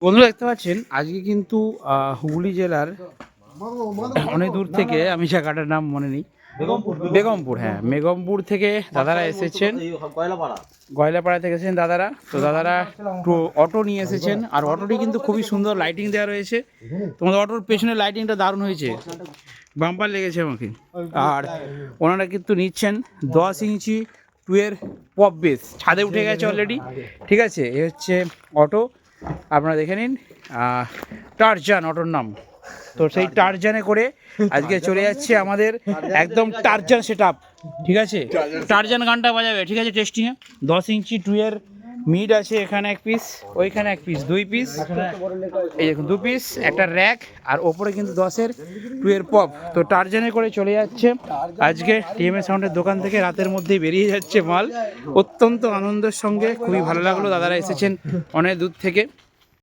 বন্ধুরা দেখতে পাচ্ছেন আজকে কিন্তু হুগলি জেলার অনেক দূর থেকে, আমি জায়গাটার নাম মনে নেই, বেগমপুর, হ্যাঁ বেগমপুর থেকে দাদারা এসেছেন, গয়লাপাড়া থেকে এসেছেন দাদারা। তো দাদারা অটো নিয়ে এসেছেন, আর অটোটি কিন্তু খুবই সুন্দর লাইটিং দেওয়া রয়েছে। তোমাদের অটোর পেছনে লাইটিংটা দারুণ হয়েছে, বাম্পার লেগেছে আমাকে। আর ওনারা কিন্তু নিচ্ছেন 10 ইঞ্চি টুয়ের পপ বেস, ছাদে উঠে গেছে অলরেডি। ঠিক আছে, এ হচ্ছে অটো, আপনারা দেখে নিন, টারজান অটোর নাম। তো সেই টারজানে করে আজকে চলে যাচ্ছে আমাদের একদম টারজান সেট আপ। ঠিক আছে, টারজান গানটা বাজাবে। ঠিক আছে, টেস্টিংয়ে 10 ইঞ্চি টুয়ের মিড আছে, এখানে এক পিস, ওইখানে এক পিস, 2 পিস, এই দেখুন 2 পিস, একটা র্যাক, আর ওপরে কিন্তু 10-এর টুয়ের পপ। তো টারজানে করে চলে যাচ্ছে আজকে টিএমএ সাউন্ডের দোকান থেকে, রাতের মধ্যেই বেরিয়ে যাচ্ছে মাল। অত্যন্ত আনন্দের সঙ্গে, খুবই ভালো লাগলো, দাদারা এসেছেন অনেক দূর থেকে।